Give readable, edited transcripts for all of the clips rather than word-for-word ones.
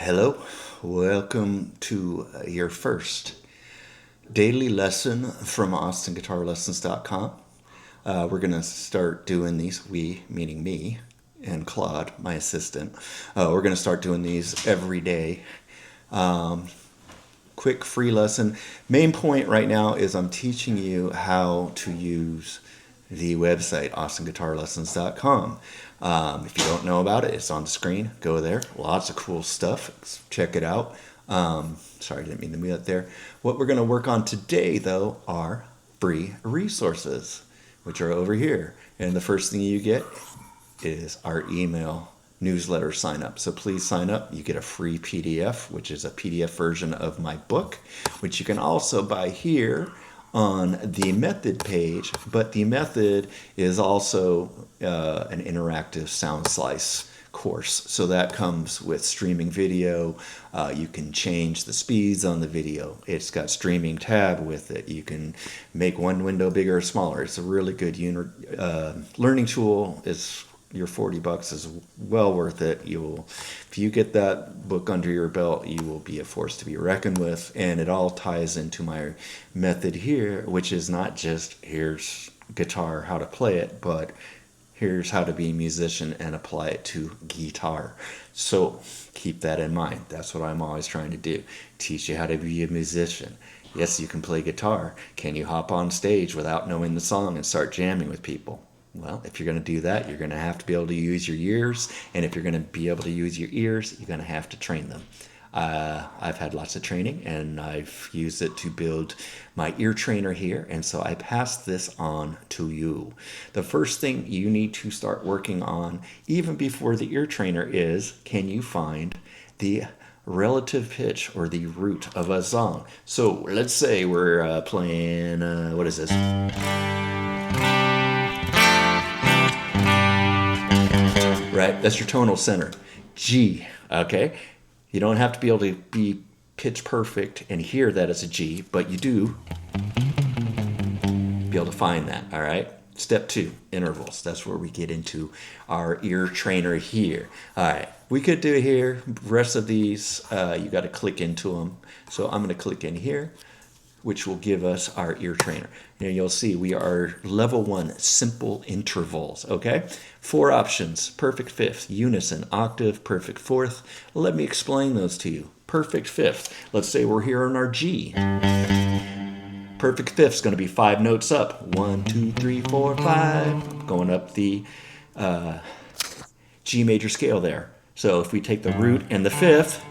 Hello, welcome to your first daily lesson from AustinGuitarLessons.com. We're going to start doing these, we, meaning me, and Claude, my assistant. We're going to start doing these every day. Quick free lesson. Main point right now is I'm teaching you how to use the website, AustinGuitarLessons.com. If you don't know about it, it's on the screen. Go there. Lots of cool stuff. Check it out. Sorry, I didn't mean to move that there. What we're going to work on today, though, are free resources, which are over here. And the first thing you get is our email newsletter sign up. So please sign up. You get a free PDF, which is a PDF version of my book, which you can also buy here on the method page. But the method is also an interactive sound slice course. So that comes with streaming video. You can change the speeds on the video. It's got streaming tab with it. You can make one window bigger or smaller. It's a really good learning tool. Your $40 is well worth it. If you get that book under your belt, you will be a force to be reckoned with. And it all ties into my method here, which is not just here's guitar, how to play it, but here's how to be a musician and apply it to guitar. So keep that in mind. That's what I'm always trying to do. Teach you how to be a musician. Yes, you can play guitar. Can you hop on stage without knowing the song and start jamming with people? Well, if you're going to do that, you're going to have to be able to use your ears. And if you're going to be able to use your ears, you're going to have to train them. I've had lots of training, and I've used it to build my ear trainer here. And so I pass this on to you. The first thing you need to start working on, even before the ear trainer, is can you find the relative pitch or the root of a song? So let's say we're playing, what is this? Right? That's your tonal center. G, okay? You don't have to be able to be pitch perfect and hear that as a G, but you do be able to find that, all right? Step 2, intervals. That's where we get into our ear trainer here. All right, we could do it here. The rest of these, you got to click into them. So I'm going to click in here, which will give us our ear trainer. And you'll see we are level 1, simple intervals, okay? 4 options: perfect fifth, unison, octave, perfect fourth. Let me explain those to you. Perfect fifth, let's say we're here on our G. Perfect fifth is going to be 5 notes up. 1, 2, 3, 4, 5. Going up the G major scale there. So if we take the root and the fifth,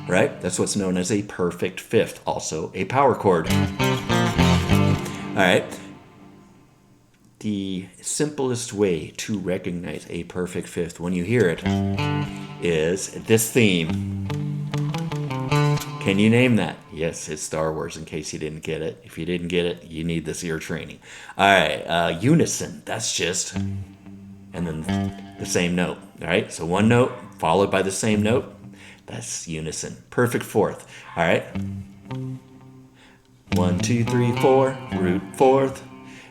right? That's what's known as a perfect fifth, also a power chord. All right. The simplest way to recognize a perfect fifth when you hear it is this theme. Can you name that? Yes, it's Star Wars, in case you didn't get it. If you didn't get it, you need this ear training. All right, unison, that's just, and then the same note. All right, so one note followed by the same note. That's unison. Perfect fourth. All right. 1, 2, 3, 4. Root fourth.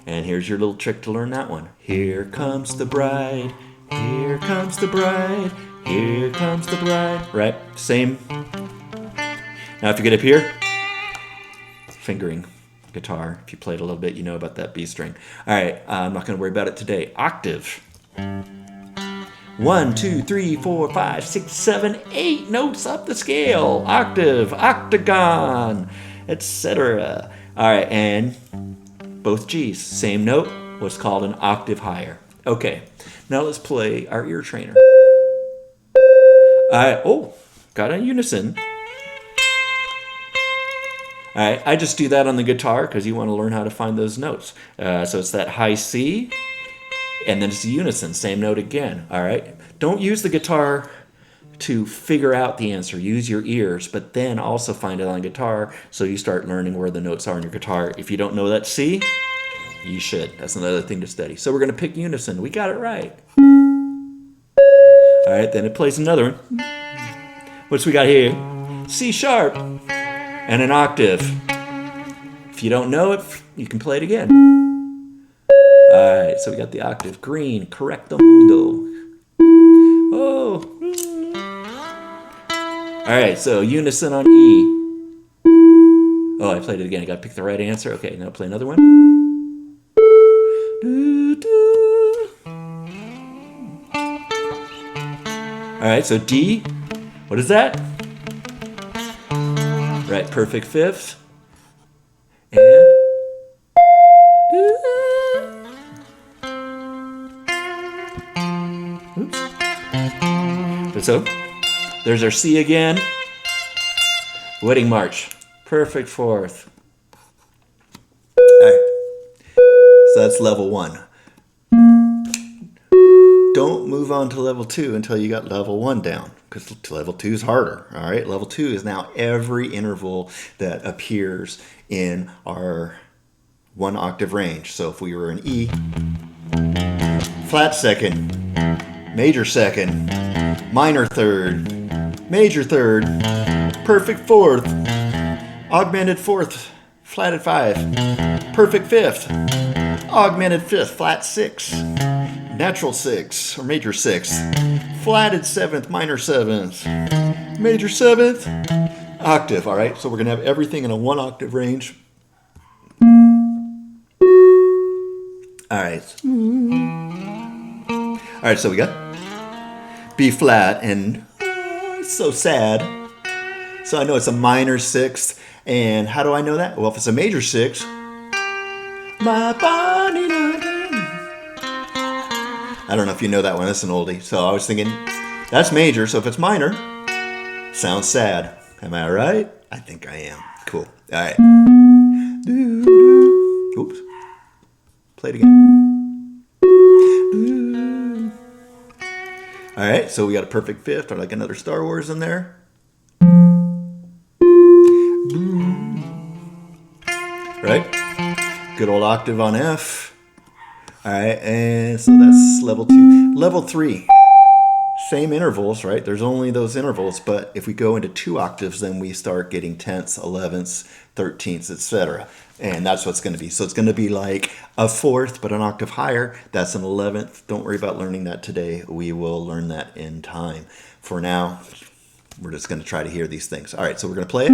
And here's your little trick to learn that one. Here comes the bride. Here comes the bride. Here comes the bride. Right? Same. Now if you get up here, fingering guitar. If you played a little bit, you know about that B string. All right. I'm not going to worry about it today. Octave. 1, 2, 3, 4, 5, 6, 7, 8 notes up the scale. Octave, octagon, etc. All right, and both G's, same note, what's called an octave higher. Okay, now let's play our ear trainer. Got a unison. All right, I just do that on the guitar because you want to learn how to find those notes. So it's that high C. And then it's a unison, same note again, all right? Don't use the guitar to figure out the answer. Use your ears, but then also find it on guitar so you start learning where the notes are on your guitar. If you don't know that C, you should. That's another thing to study. So we're going to pick unison. We got it right. All right, then it plays another one. What's we got here? C sharp and an octave. If you don't know it, you can play it again. All right, so we got the octave. Green, correcto mundo. Oh, All right, so unison on E. Oh, I played it again. I got to pick the right answer. Okay, now play another one. All right, so D. What is that? Right, perfect fifth. And. Oops. So, there's our C again. Wedding march. Perfect fourth. All right. So that's level 1. Don't move on to level 2 until you got level 1 down, because level 2 is harder. All right. Level 2 is now every interval that appears in our 1 octave range. So if we were in E, flat second, major second, minor third, major third, perfect fourth, augmented fourth, flatted 5, perfect fifth, augmented fifth, flat 6, natural 6 or major 6, flatted 7th, minor 7th, major 7th, octave. All right, so we're going to have everything in a 1 octave range. All right. All right, so we got B flat, and it's so sad. So I know it's a minor 6th, and how do I know that? Well, if it's a major 6, my body. I don't know if you know that one. That's an oldie. So I was thinking that's major. So if it's minor, sounds sad. Am I right? I think I am. Cool. All right. Oops. Play it again. All right. So we got a perfect fifth, or like another Star Wars in there. Right? Good old octave on F. All right, and so that's level 2. Level 3, same intervals, right? There's only those intervals, but if we go into 2 octaves, then we start getting 10ths, 11ths, 13ths, etc. And that's what's going to be. So it's going to be like a 4th, but an octave higher. That's an 11th. Don't worry about learning that today. We will learn that in time. For now, we're just going to try to hear these things. All right, so we're going to play it.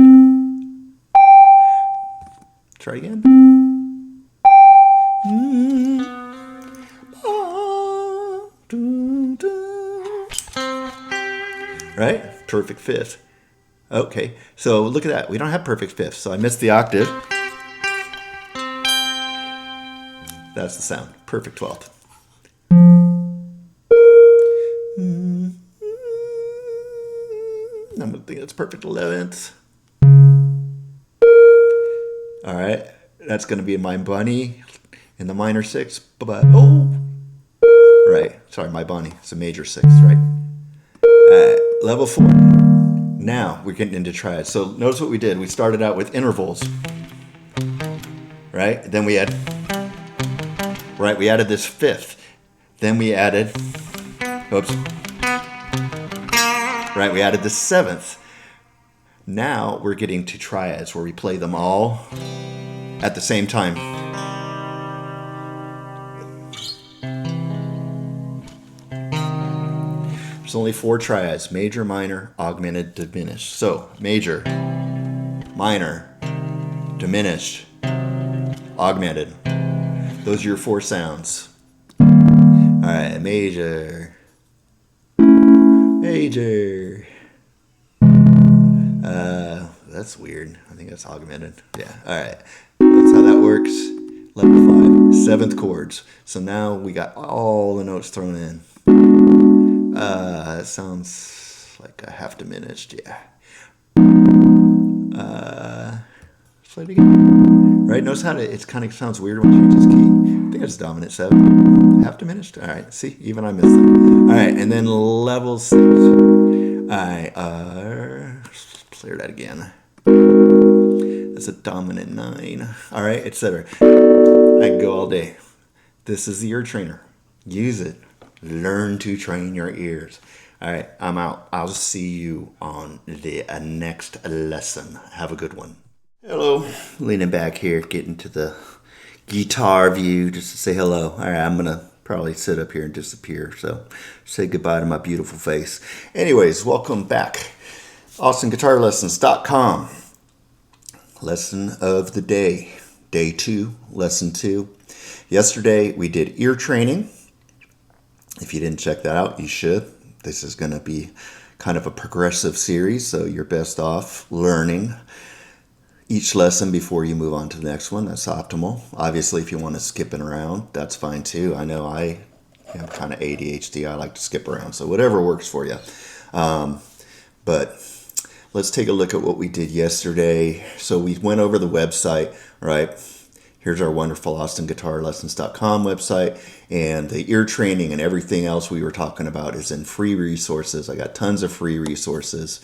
Try again. Right? Perfect fifth. Okay, so look at that. We don't have perfect fifth, so I missed the octave. That's the sound. Perfect 12th. I'm going to think that's perfect 11th. All right, that's going to be my bunny in the minor 6. But oh, right. Sorry, my bunny. It's a major 6, right? Level 4. Now we're getting into triads. So notice what we did. We started out with intervals, right? Then we had, right? We added this fifth. Then we added, oops. Right? We added the 7th. Now we're getting to triads where we play them all at the same time. There's only 4 triads: major, minor, augmented, diminished. So major, minor, diminished, augmented. Those are your 4 sounds. All right, major, major. That's weird. I think that's augmented. Yeah. All right. That's how that works. Level 5, 7th chords. So now we got all the notes thrown in. That sounds like a half diminished. Yeah. Play it again. Right. Notice how it kind of sounds weird when you change this key. I think it's dominant 7. Half diminished. All right. See, even I missed it. All right, and then level 6. All right. Clear that again. That's a dominant 9. All right, etc. I can go all day. This is the ear trainer. Use it. Learn to train your ears. All right, I'm out. I'll see you on the next lesson. Have a good one. Hello. Leaning back here, getting to the guitar view just to say hello. All right, I'm going to probably sit up here and disappear. So say goodbye to my beautiful face. Anyways, welcome back. AustinGuitarLessons.com. Lesson of the day. Day 2, lesson 2. Yesterday we did ear training. If you didn't check that out, you should. This is going to be kind of a progressive series, so you're best off learning each lesson before you move on to the next one. That's optimal. Obviously, if you want to skip it around, that's fine too. I know I have kind of ADHD. I like to skip around, so whatever works for you. But let's take a look at what we did yesterday. So we went over the website, right? Here's our wonderful AustinGuitarLessons.com website, and the ear training and everything else we were talking about is in free resources. I got tons of free resources.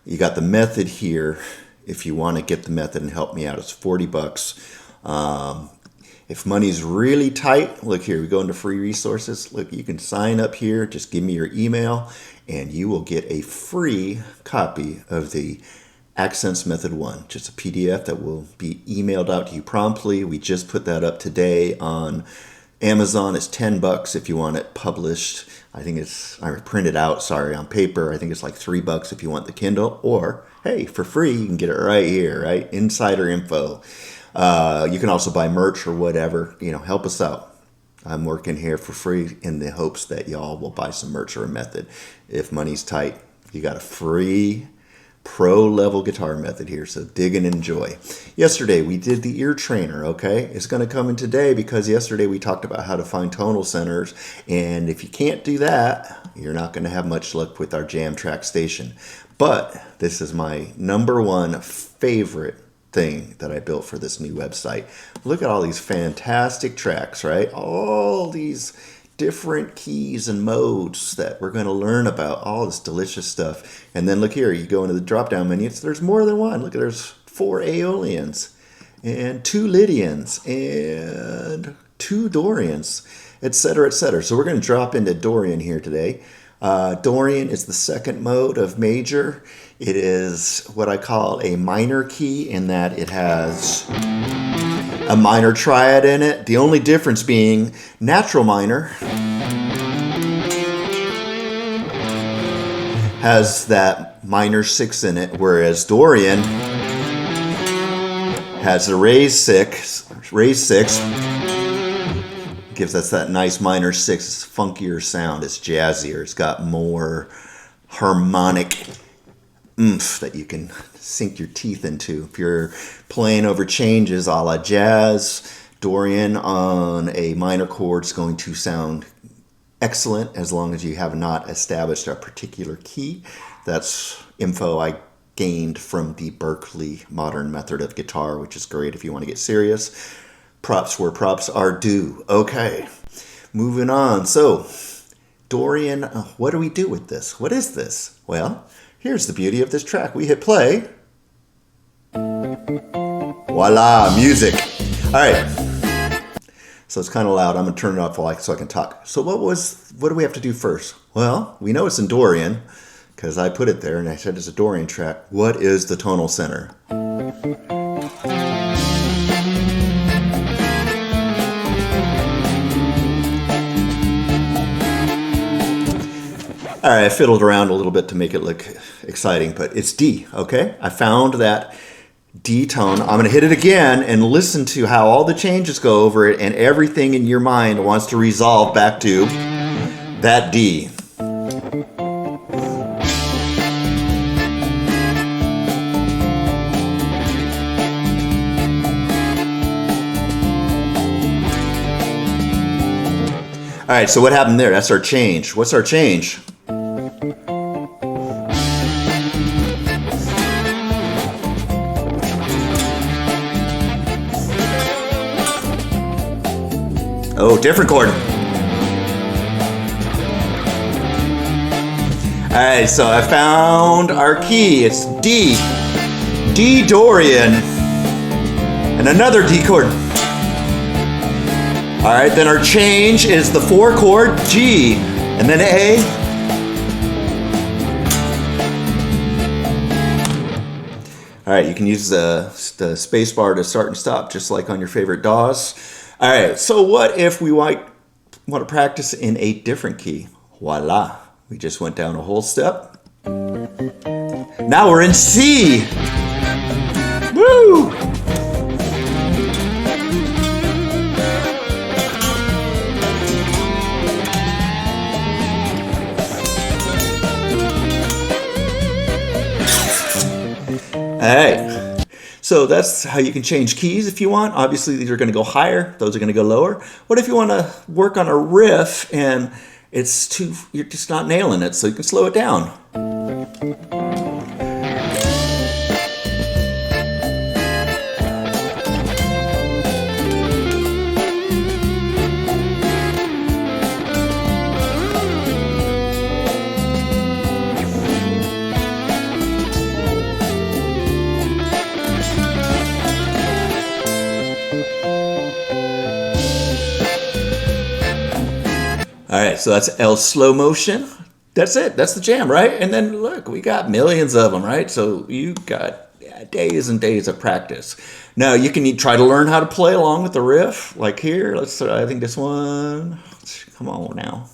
You got the method here. If you want to get the method and help me out, it's $40. If money's really tight, look here, we go into free resources. Look, you can sign up here. Just give me your email, and you will get a free copy of the Accents Method 1. Just a PDF that will be emailed out to you promptly. We just put that up today on Amazon. It's $10 if you want it published. I printed out, on paper. I think it's like $3 if you want the Kindle. Or, hey, for free, you can get it right here, right? Insider info. You can also buy merch or whatever. Help us out. I'm working here for free in the hopes that y'all will buy some merch or a method. If money's tight, you got a free pro-level guitar method here, so dig and enjoy. Yesterday, we did the ear trainer, okay? It's going to come in today because yesterday we talked about how to find tonal centers, and if you can't do that, you're not going to have much luck with our jam track station. But this is my number one favorite thing that I built for this new website. Look at all these fantastic tracks, right? All these different keys and modes that we're going to learn about, all this delicious stuff. And then look here, you go into the drop-down menu, there's more than one. Look, there's 4 Aeolians and 2 Lydians and 2 Dorians, etc., etc. So we're going to drop into Dorian here today. Dorian is the second mode of major. It is what I call a minor key in that it has a minor triad in it. The only difference being natural minor has that minor 6 in it, whereas Dorian has a raised 6, gives us that nice minor 6. It's funkier sound, it's jazzier, it's got more harmonic oomph that you can sink your teeth into. If you're playing over changes a la jazz, Dorian on a minor chord is going to sound excellent as long as you have not established a particular key. That's info I gained from the Berkeley Modern Method of Guitar, which is great if you want to get serious. Props where props are due. Okay, moving on. So, Dorian, what do we do with this? What is this? Well, here's the beauty of this track. We hit play. Voila, music. All right. So it's kind of loud. I'm going to turn it off so I can talk. So what do we have to do first? Well, we know it's in Dorian because I put it there and I said it's a Dorian track. What is the tonal center? All right, I fiddled around a little bit to make it look exciting, but it's D, okay? I found that D tone. I'm going to hit it again and listen to how all the changes go over it, and everything in your mind wants to resolve back to that D. All right, so what happened there? That's our change. What's our change? Oh, different chord. All right, so I found our key. It's D. D Dorian. And another D chord. All right, then our change is the 4 chord G. And then A. All right, you can use the space bar to start and stop, just like on your favorite DAWs. All right, so what if we want to practice in a different key? Voila, we just went down a whole step. Now we're in C. Woo! Hey, so that's how you can change keys if you want. Obviously, these are going to go higher; those are going to go lower. What if you want to work on a riff and you're just not nailing it, so you can slow it down. All right, so that's L slow motion. That's it. That's the jam, right? And then look, we got millions of them, right? So you got days and days of practice. Now you can try to learn how to play along with the riff. Like here, I think this one. Come on now.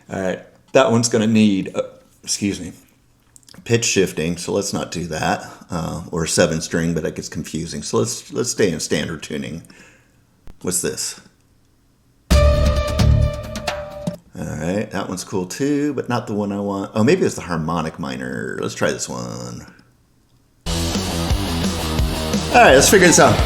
All right, that one's going to need, excuse me, pitch shifting. So let's not do that, or 7 string, but that gets confusing. So let's stay in standard tuning. What's this? All right, that one's cool too, but not the one I want. Oh, maybe it's the harmonic minor. Let's try this one. All right, let's figure this out.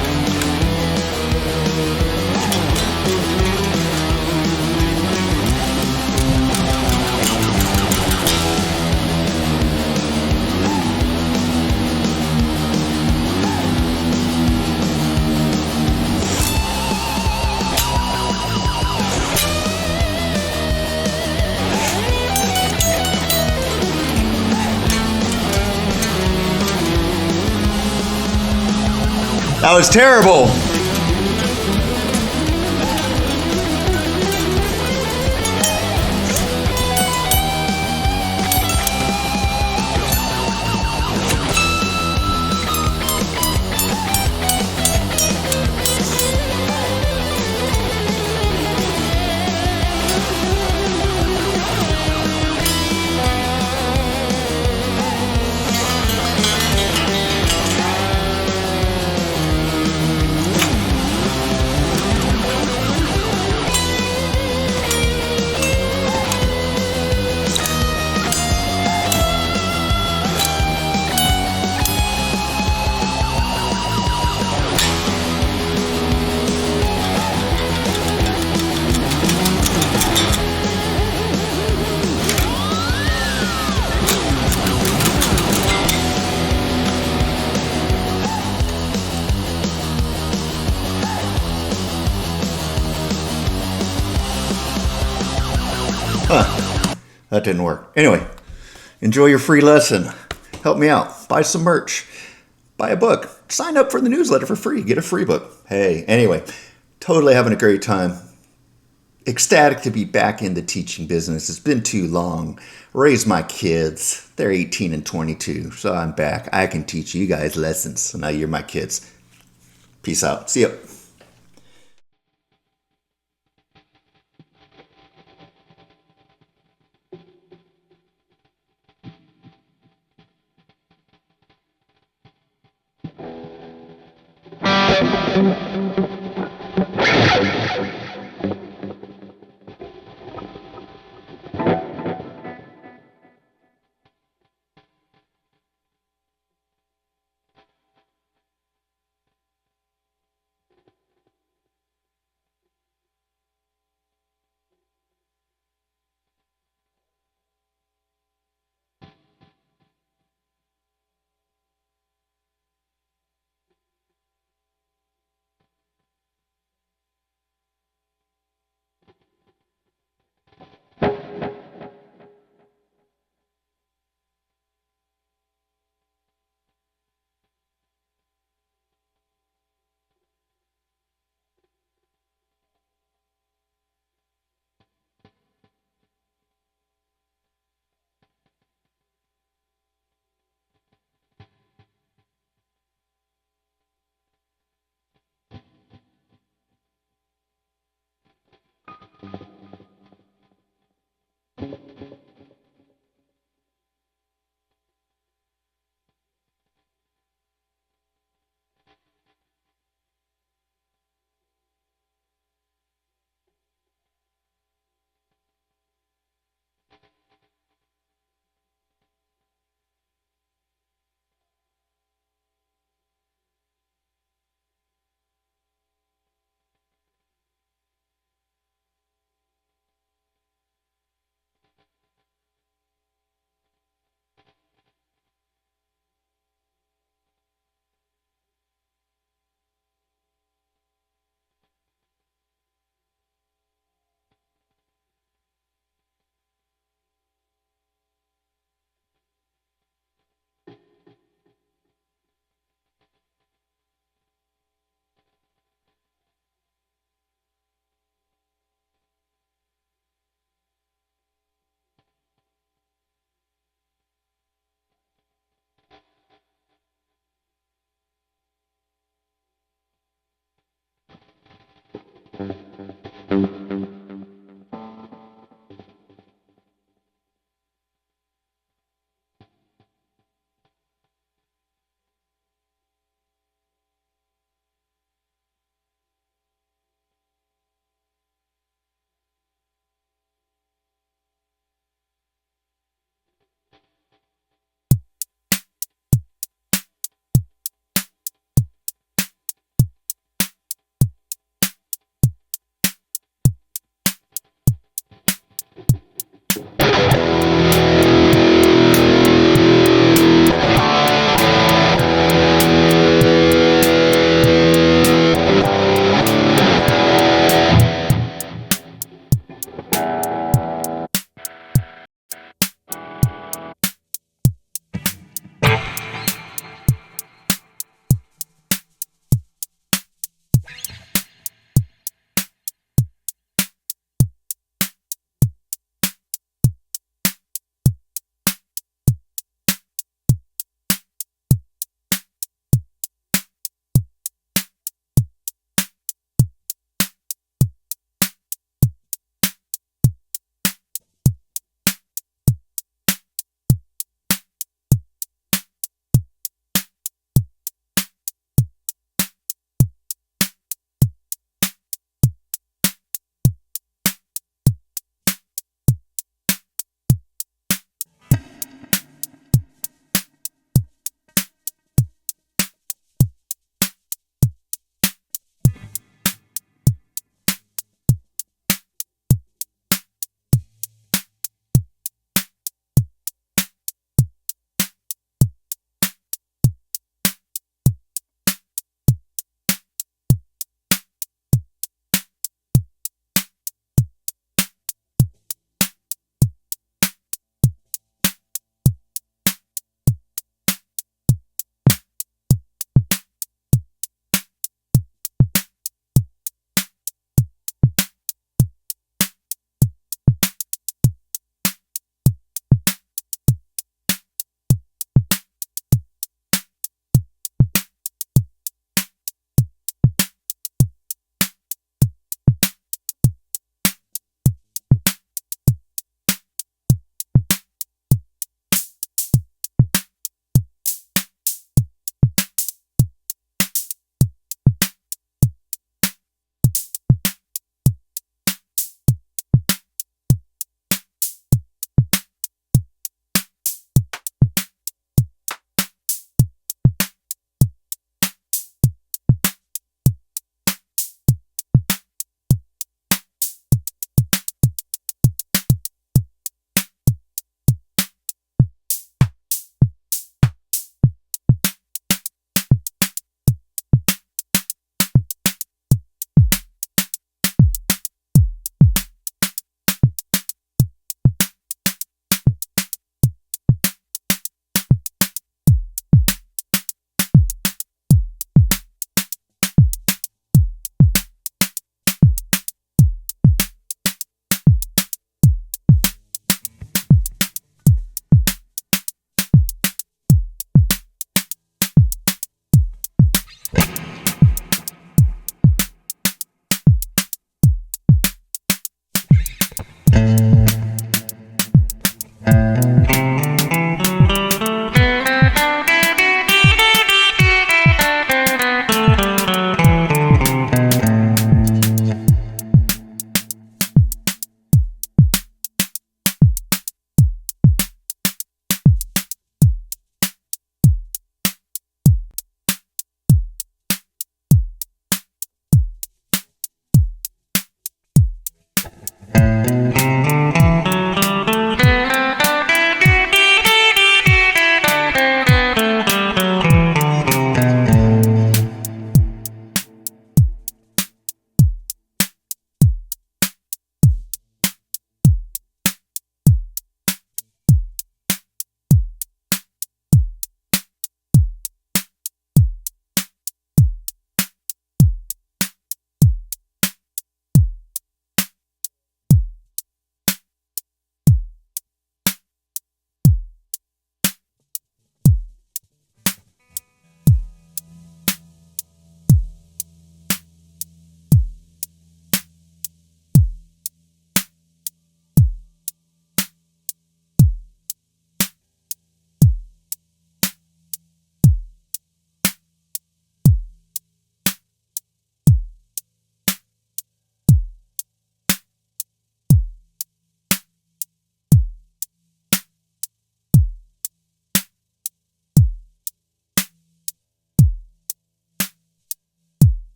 That was terrible. Huh. That didn't work. Anyway, enjoy your free lesson. Help me out. Buy some merch. Buy a book. Sign up for the newsletter for free. Get a free book. Hey, anyway, totally having a great time. Ecstatic to be back in the teaching business. It's been too long. Raised my kids. They're 18 and 22, so I'm back. I can teach you guys lessons. So now you're my kids. Peace out. See ya.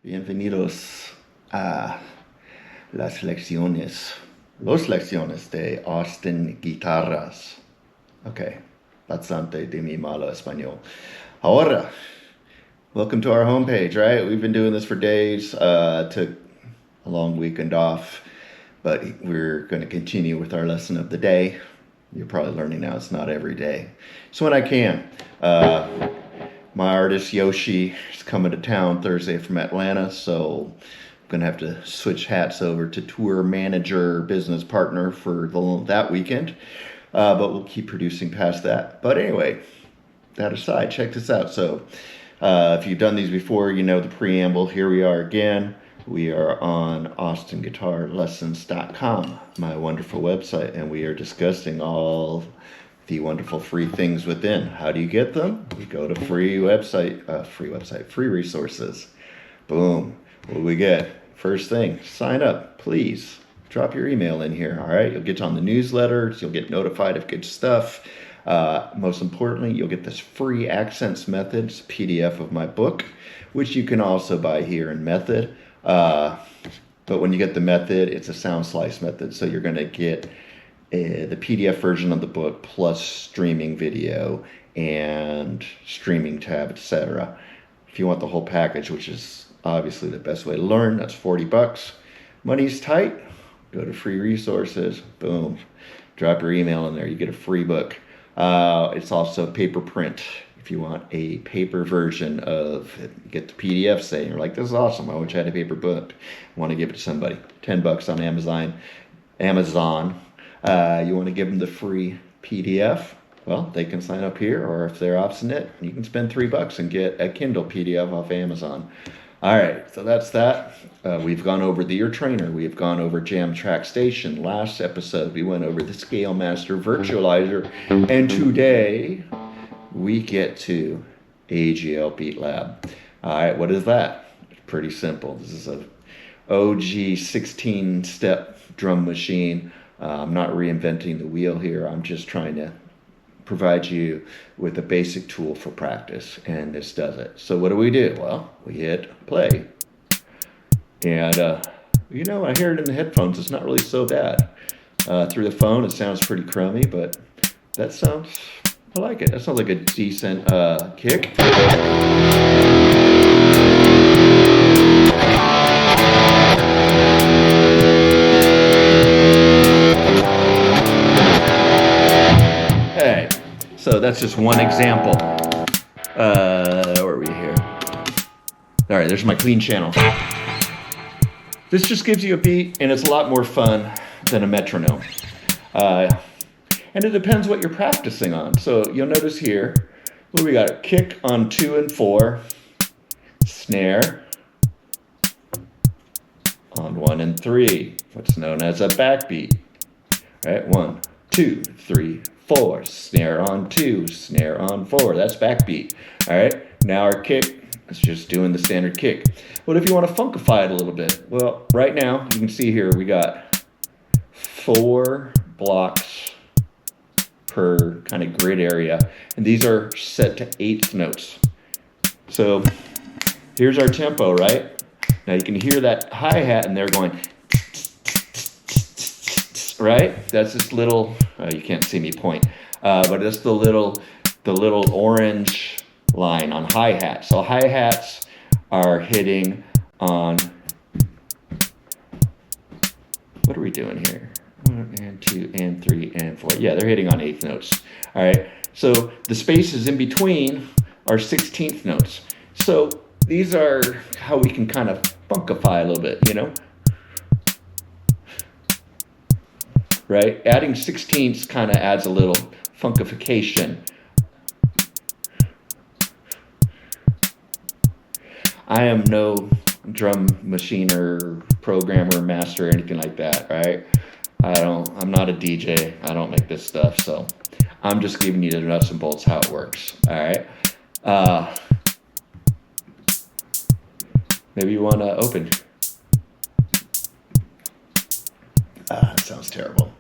Bienvenidos a los lecciones de Austin Guitarras. Ok, bastante de mi malo español. Ahora, welcome to our homepage, right? We've been doing this for days. Took a long weekend off, but we're going to continue with our lesson of the day. You're probably learning now it's not every day. So when I can. My artist Yoshi is coming to town Thursday from Atlanta, so I'm going to have to switch hats over to tour manager, business partner for that weekend. But we'll keep producing past that. But anyway, that aside, check this out. So if you've done these before, you know the preamble. Here we are again. We are on austinguitarlessons.com, my wonderful website, and we are discussing all the wonderful free things within. How do you get them? You go to free resources. Boom. What do we get? First thing, sign up, please. Drop your email in here, all right? You'll get on the newsletters. You'll get notified of good stuff. Most importantly, you'll get this free Accents Methods PDF of my book, which you can also buy here in Method. But when you get the Method, it's a sound slice method, so you're going to get the PDF version of the book plus streaming video and streaming tab, etc. If you want the whole package, which is obviously the best way to learn, that's $40. Money's tight, go to free resources, boom, drop your email in there, you get a free book. It's also paper print. If you want a paper version of it, you get the PDF saying, you're like, this is awesome, I wish I had a paper book. I want to give it to somebody. $10 on Amazon. You want to give them the free PDF? Well, they can sign up here, or if they're obstinate, you can spend $3 and get a Kindle PDF off Amazon. All right, so that's that. We've gone over the Ear Trainer. We've gone over Jam Track Station. Last episode, we went over the Scale Master Virtualizer. And today, we get to AGL Beat Lab. All right, what is that? It's pretty simple. This is a OG 16-step drum machine. I'm not reinventing the wheel here. I'm just trying to provide you with a basic tool for practice, and this does it. So what do? Well, we hit play. And, I hear it in the headphones. It's not really so bad. Through the phone, it sounds pretty crummy, but I like it. That sounds like a decent kick. Hey, so that's just one example. Where are we here? All right, there's my clean channel. This just gives you a beat, and it's a lot more fun than a metronome. And it depends what you're practicing on. So you'll notice here, what do we got? Kick on 2 and 4, snare on 1 and 3, what's known as a backbeat. All right, 1, 2, 3, 4, snare on 2, snare on 4. That's backbeat. All right, now our kick is just doing the standard kick. What if you want to funkify it a little bit? Well, right now, you can see here we got 4 blocks per kind of grid area, and these are set to 8th notes. So here's our tempo, right? Now you can hear that hi-hat in there going, right? That's this little, you can't see me point, but that's the little orange line on hi-hat. So hi-hats are hitting on, what are we doing here? 1 and 2 and 3 and 4. Yeah, they're hitting on 8th notes. All right. So the spaces in between are 16th notes. So these are how we can kind of funkify a little bit, Right? Adding 16ths kind of adds a little funkification. I am no drum machiner, programmer, master, anything like that, right? I'm not a DJ. I don't make this stuff, so I'm just giving you the nuts and bolts how it works. All right. Maybe you want to open. That sounds terrible.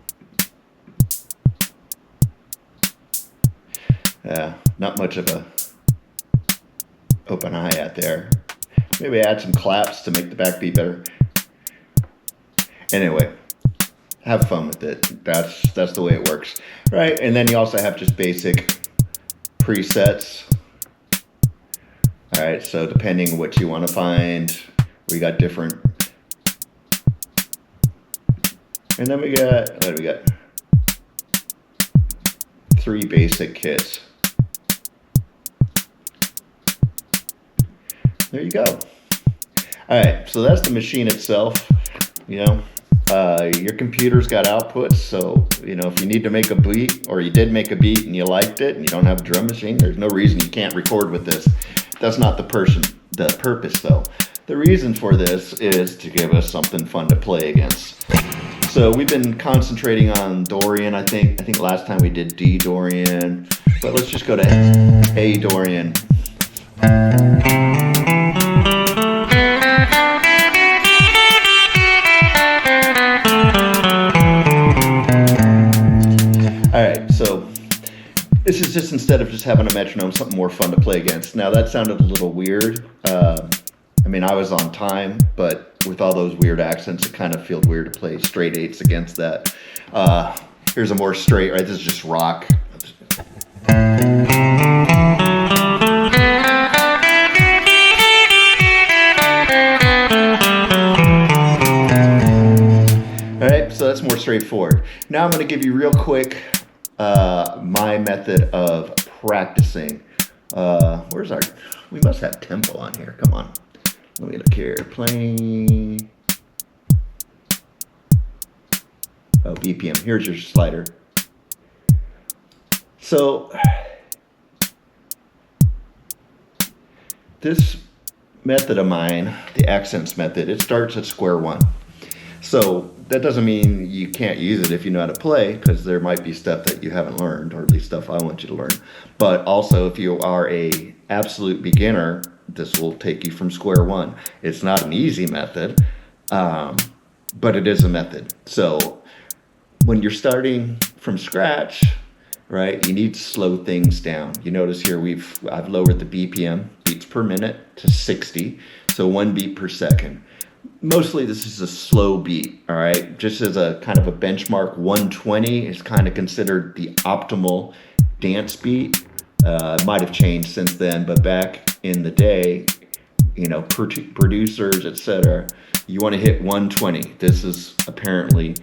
Yeah, not much of a open hi-hat there. Maybe add some claps to make the backbeat better. Anyway. Have fun with it. That's the way it works, right? And then you also have just basic presets. All right, so depending on what you want to find, we got different. And then we got, what do we got? 3 basic kits. There you go. All right, so that's the machine itself, Your computer's got outputs, so, if you need to make a beat, or you did make a beat and you liked it, and you don't have a drum machine, there's no reason you can't record with this. That's not the purpose, though. The reason for this is to give us something fun to play against. So we've been concentrating on Dorian, I think. I think last time we did D Dorian, but let's just go to A Dorian. This is just, instead of just having a metronome, something more fun to play against. Now, that sounded a little weird. I was on time, but with all those weird accents, it kind of feels weird to play straight 8s against that. Here's a more straight, right? This is just rock. straightforward. Now I'm going to give you real quick my method of practicing. Where's our? We must have tempo on here. Come on. Let me look here. Playing. Oh, BPM. Here's your slider. So this method of mine, the accents method, it starts at square one. So that doesn't mean you can't use it if you know how to play, because there might be stuff that you haven't learned, or at least stuff I want you to learn. But also, if you are a absolute beginner, this will take you from square one. It's not an easy method, but it is a method. So when you're starting from scratch, right, you need to slow things down. You notice here I've lowered the BPM, beats per minute, to 60, so 1 beat per second. Mostly this is a slow beat, all right? Just as a kind of a benchmark, 120 is kind of considered the optimal dance beat. It might have changed since then, but back in the day, you know, producers, etc., you want to hit 120. This is apparently,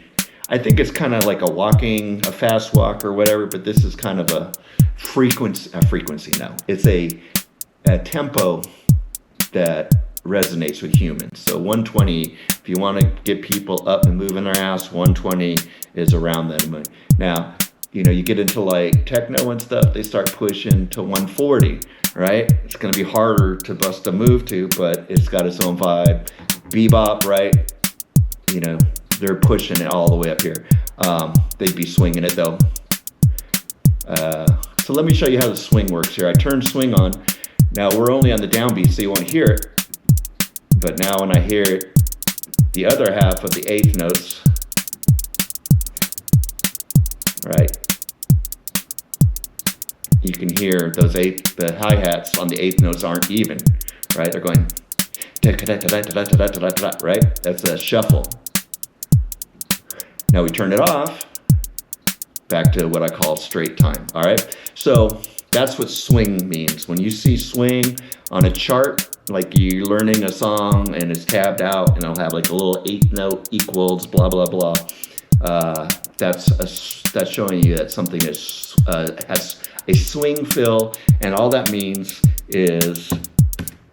I think it's kind of like a fast walk or whatever, but this is kind of a frequency now. It's a tempo that resonates with humans. So 120, if you want to get people up and moving their ass, 120 is around that. Now, you know, you get into like techno and stuff, they start pushing to 140, right? It's going to be harder to bust a move to, but it's got its own vibe. Bebop, right? You know, they're pushing it all the way up here. They'd be swinging it though. So let me show you how the swing works here. I turn swing on. Now we're only on the downbeat, so you won't hear it. But now when I hear it, the other half of the eighth notes, right? You can hear the hi-hats on the eighth notes aren't even, right? They're going, right? That's a shuffle. Now we turn it off, back to what I call straight time, all right? So that's what swing means. When you see swing on a chart, like you're learning a song and it's tabbed out and it'll have like a little eighth note equals blah, blah, blah. That's showing you that something has a swing fill, and all that means is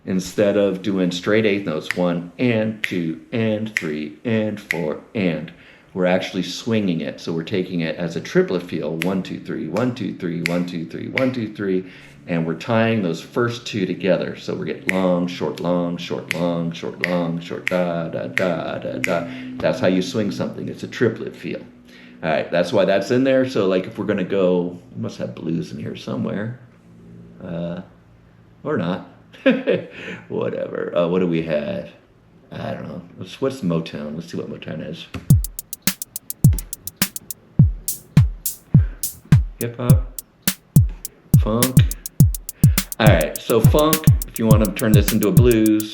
instead of doing straight eighth notes, 1 and 2 and 3 and 4 and, we're actually swinging it. So we're taking it as a triplet feel, 1 2 3 1 2 3 1 2 3 1 2 3, and we're tying those first two together. So we get long, short, long, short, long, short, long, short, da da da da da. That's how you swing something. It's a triplet feel. All right, that's why that's in there. So like if we're gonna go, we must have blues in here somewhere, or not. Whatever. What do we have? I don't know. What's Motown? Let's see what Motown is. Hip hop, funk. All right, so funk, if you want to turn this into a blues.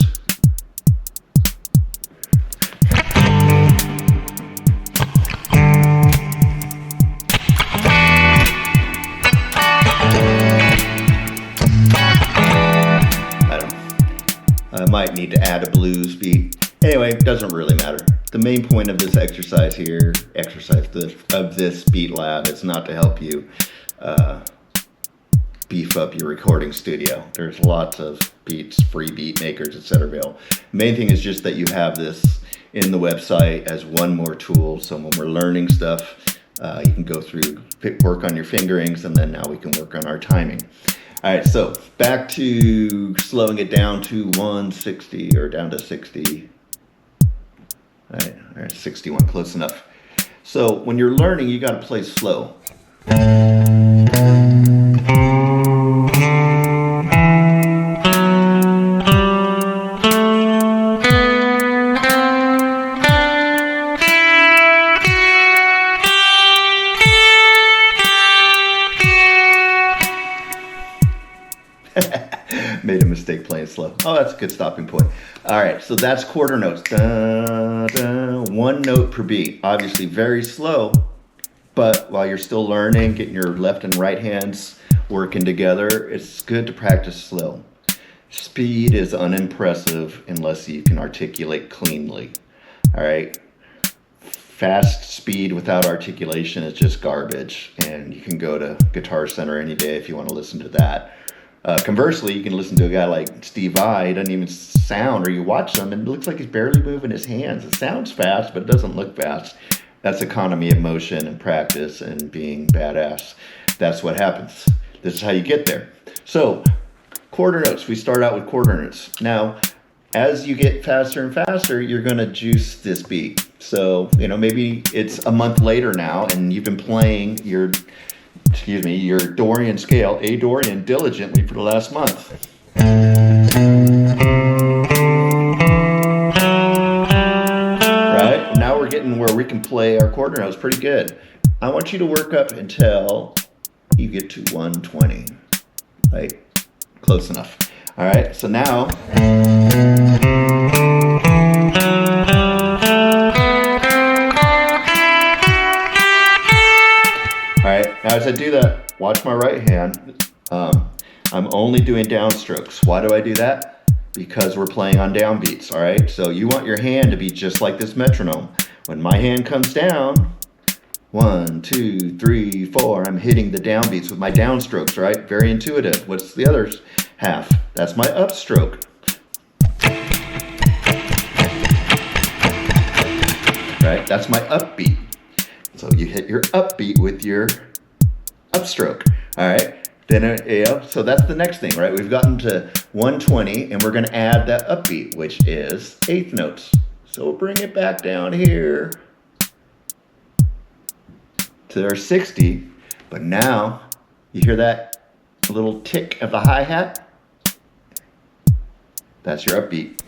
I might need to add a blues beat. Anyway, it doesn't really matter. The main point of this exercise here, of this beat lab, is not to help you beef up your recording studio. There's lots of beats, free beat makers, etc. available. The main thing is just that you have this in the website as one more tool. So when we're learning stuff, you can go through, work on your fingerings, and then now we can work on our timing. All right, so back to slowing it down to 160 or down to 60. All right, 61, close enough. So when you're learning, you got to play slow. Made a mistake playing slow. Oh, that's a good stopping point. All right, so that's quarter notes. Da, da, one note per beat. Obviously very slow, but while you're still learning, getting your left and right hands working together, it's good to practice slow. Speed is unimpressive unless you can articulate cleanly. All right. fast speed without articulation is just garbage, and you can go to Guitar Center any day if you want to listen to that. Conversely, you can listen to a guy like Steve Vai. He doesn't even sound, or you watch him and it looks like he's barely moving his hands. It sounds fast, but it doesn't look fast. That's economy of motion and practice and being badass. That's what happens. This is how you get there. So, quarter notes. We start out with quarter notes. Now, as you get faster and faster, you're going to juice this beat. So, maybe it's a month later now and you've been playing your Dorian scale, A Dorian, diligently for the last month. Right? Now we're getting where we can play our quarter notes pretty good. I want you to work up until you get to 120. Right? Close enough. All right, so now... Now, as I do that, watch my right hand. I'm only doing downstrokes. Why do I do that? Because we're playing on downbeats, all right? So you want your hand to be just like this metronome. When my hand comes down, 1, 2, 3, 4, I'm hitting the downbeats with my downstrokes, right? Very intuitive. What's the other half? That's my upstroke. Right? That's my upbeat. So you hit your upbeat with your upstroke. All right. Then, so that's the next thing, right? We've gotten to 120, and we're going to add that upbeat, which is eighth notes. So we'll bring it back down here to our 60. But now, you hear that little tick of the hi-hat? That's your upbeat.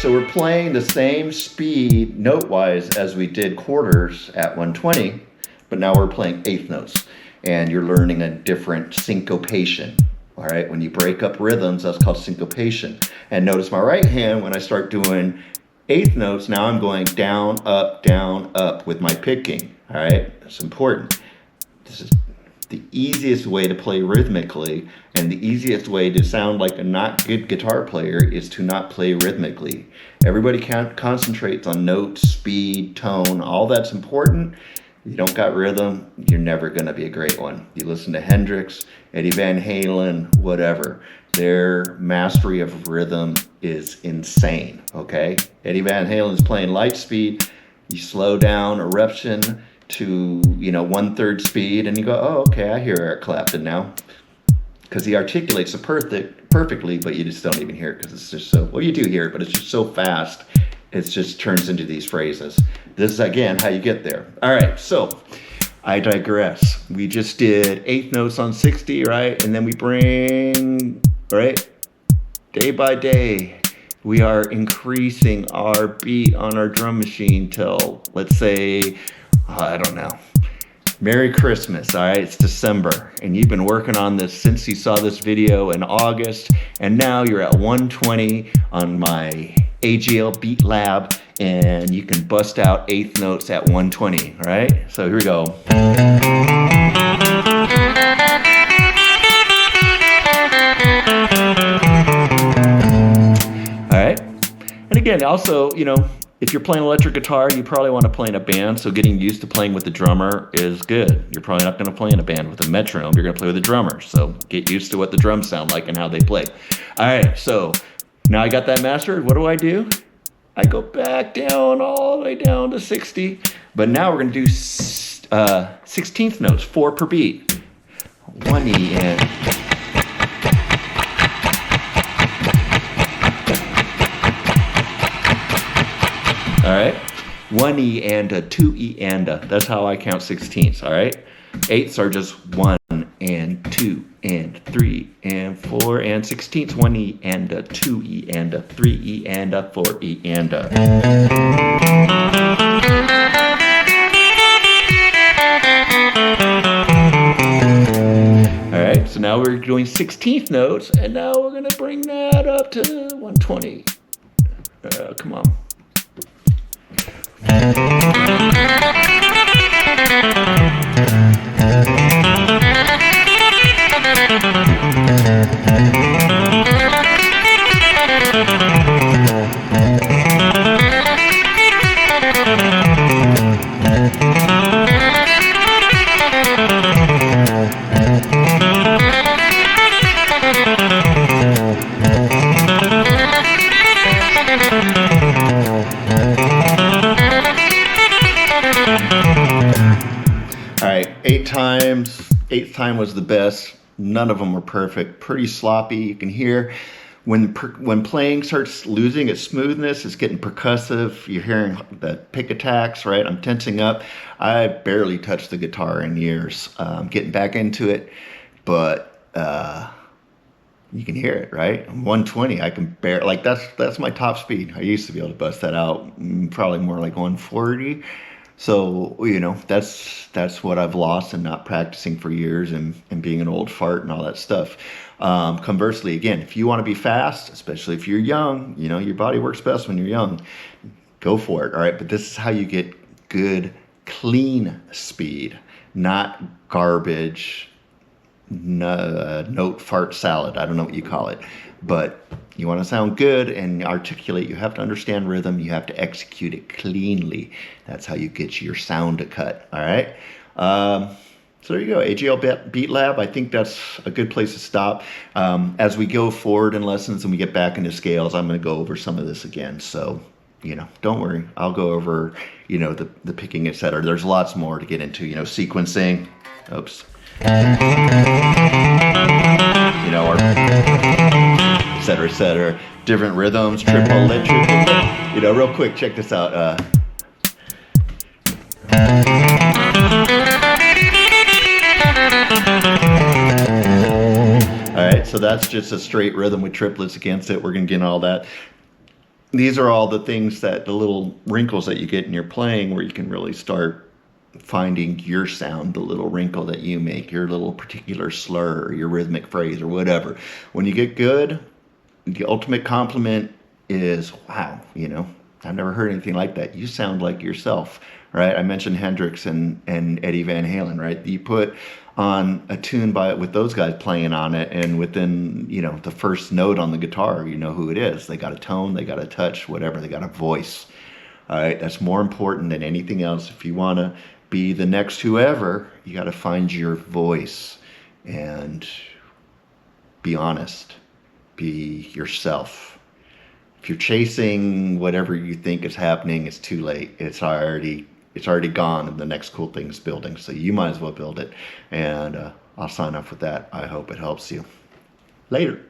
So we're playing the same speed note-wise as we did quarters at 120, but now we're playing eighth notes, and you're learning a different syncopation. All right, when you break up rhythms, that's called syncopation. And notice my right hand, when I start doing eighth notes, now I'm going down, up with my picking. All right, that's important. This is the easiest way to play rhythmically, and the easiest way to sound like a not good guitar player is to not play rhythmically. Everybody concentrates on notes, speed, tone, all that's important. If you don't got rhythm, you're never going to be a great one. You listen to Hendrix, Eddie Van Halen, whatever. Their mastery of rhythm is insane, okay? Eddie Van Halen's playing light speed. You slow down Eruption to 1/3 speed, and you go, oh, okay, I hear Eric Clapton now, because he articulates it perfectly, but you just don't even hear it because it's just so, well, you do hear it, but it's just so fast, it just turns into these phrases. This is, again, how you get there. All right, so I digress. We just did eighth notes on 60, right? And then we bring, right, day by day, we are increasing our beat on our drum machine till, let's say, I don't know, Merry Christmas, all right? It's December, and you've been working on this since you saw this video in August, and now you're at 120 on my AGL Beat Lab, and you can bust out eighth notes at 120, all right? So here we go. All right? And again, also, if you're playing electric guitar, you probably want to play in a band, so getting used to playing with the drummer is good. You're probably not going to play in a band with a metronome. You're going to play with a drummer, so get used to what the drums sound like and how they play. All right, so now I got that mastered. What do? I go back down, all the way down to 60, but now we're going to do 16th notes, 4 per beat. 1 E and... All right, 1 E and a, 2 E and a. That's how I count 16ths, all right? Eighths are just 1 and 2 and 3 and 4 and 16ths. 1 E and a, 2 E and a, 3 E and a, 4 E and a. All right, so now we're doing 16th notes, and now we're going to bring that up to 120. Come on. All right, 8 times. Eighth time was the best. None of them were perfect. Pretty sloppy. You can hear when playing starts losing its smoothness, it's getting percussive. You're hearing the pick attacks, right? I'm tensing up. I barely touched the guitar in years. Getting back into it, but you can hear it, right? 120. I can bear like that's my top speed. I used to be able to bust that out, probably more like 140. So, that's what I've lost in not practicing for years and being an old fart and all that stuff. Conversely, again, if you want to be fast, especially if you're young, your body works best when you're young, go for it. All right. But this is how you get good, clean speed, not garbage, note fart salad. I don't know what you call it, but you want to sound good and articulate. You have to understand rhythm. You have to execute it cleanly. That's how you get your sound to cut. All right. So there you go. AGL Beat Lab. I think that's a good place to stop. As we go forward in lessons and we get back into scales, I'm going to go over some of this again. So, don't worry. I'll go over, the picking, etc. There's lots more to get into, sequencing. Oops. Or et cetera, different rhythms, triple lick, real quick, check this out. All right, so that's just a straight rhythm with triplets against it. We're going to get all that. These are all the things the little wrinkles that you get in your playing where you can really start finding your sound, the little wrinkle that you make, your little particular slur, or your rhythmic phrase, or whatever. When you get good, the ultimate compliment is, wow, I've never heard anything like that. You sound like yourself, right? I mentioned Hendrix and Eddie Van Halen, right? You put on a tune with those guys playing on it, and within, the first note on the guitar, you know who it is. They got a tone, they got a touch, whatever, they got a voice. All right, that's more important than anything else. If you want to be the next whoever, you got to find your voice and be honest, be yourself. If you're chasing whatever you think is happening, it's too late. It's already gone, and the next cool thing is building. So you might as well build it. And I'll sign off with that. I hope it helps you. Later.